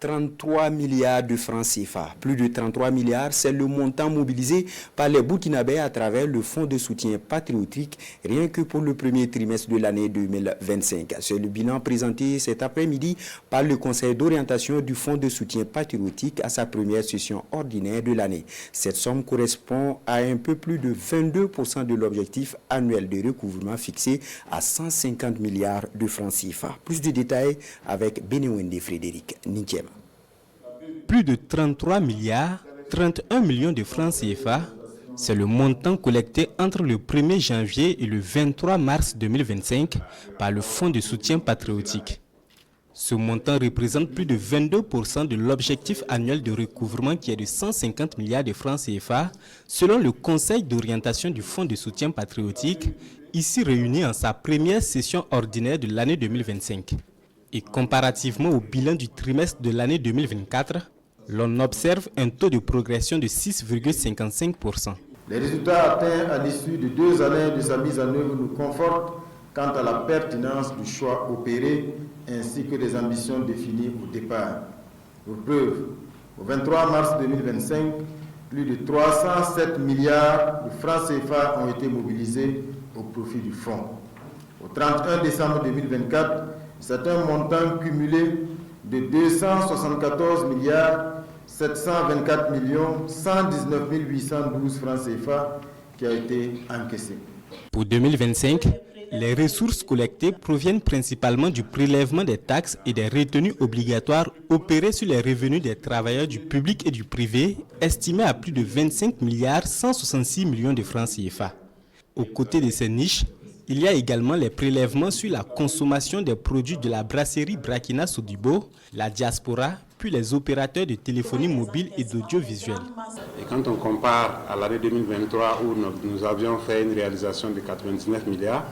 33 milliards de francs CFA. Plus de 33 milliards, c'est le montant mobilisé par les Burkinabés à travers le Fonds de soutien patriotique, rien que pour le premier trimestre de l'année 2025. C'est le bilan présenté cet après-midi par le Conseil d'orientation du Fonds de soutien patriotique à sa première session ordinaire de l'année. Cette somme correspond à un peu plus de 22% de l'objectif annuel de recouvrement fixé à 150 milliards de francs CFA. Plus de détails avec Benewende Frédéric Nintiema. Plus de 33 milliards, 31 millions de francs CFA, c'est le montant collecté entre le 1er janvier et le 23 mars 2025 par le Fonds de soutien patriotique. Ce montant représente plus de 22% de l'objectif annuel de recouvrement qui est de 150 milliards de francs CFA, selon le Conseil d'orientation du Fonds de soutien patriotique, ici réuni en sa première session ordinaire de l'année 2025. Et comparativement au bilan du trimestre de l'année 2024, l'on observe un taux de progression de 6,55%. Les résultats atteints à l'issue de 2 années de sa mise en œuvre nous confortent quant à la pertinence du choix opéré ainsi que des ambitions définies au départ. Pour preuve, au 23 mars 2025, plus de 307 milliards de francs CFA ont été mobilisés au profit du fonds. Au 31 décembre 2024, c'est un montant cumulé de 274 milliards 724 millions 119 812 francs CFA qui a été encaissé. Pour 2025, les ressources collectées proviennent principalement du prélèvement des taxes et des retenues obligatoires opérées sur les revenus des travailleurs du public et du privé, estimés à plus de 25 milliards 166 millions de francs CFA. Aux côtés de ces niches, il y a également les prélèvements sur la consommation des produits de la brasserie Brakina Sodibo, la diaspora, puis les opérateurs de téléphonie mobile et d'audiovisuel. Et quand on compare à l'année 2023 où nous avions fait une réalisation de 99 milliards,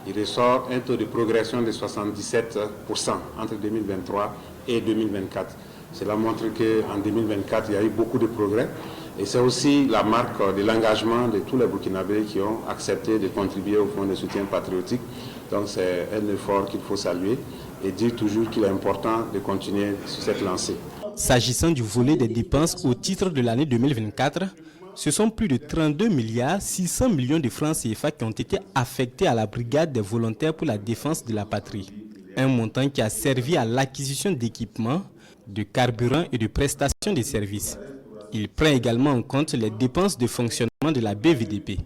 il ressort un taux de progression de 77% entre 2023 et 2024. Cela montre qu'en 2024, il y a eu beaucoup de progrès. Et c'est aussi la marque de l'engagement de tous les Burkinabés qui ont accepté de contribuer au Fonds de soutien patriotique. Donc c'est un effort qu'il faut saluer et dire toujours qu'il est important de continuer sur cette lancée. S'agissant du volet des dépenses au titre de l'année 2024, ce sont plus de 32 milliards 600 millions de francs CFA qui ont été affectés à la brigade des volontaires pour la défense de la patrie. Un montant qui a servi à l'acquisition d'équipements, de carburant et de prestations de services. Il prend également en compte les dépenses de fonctionnement de la BVDP.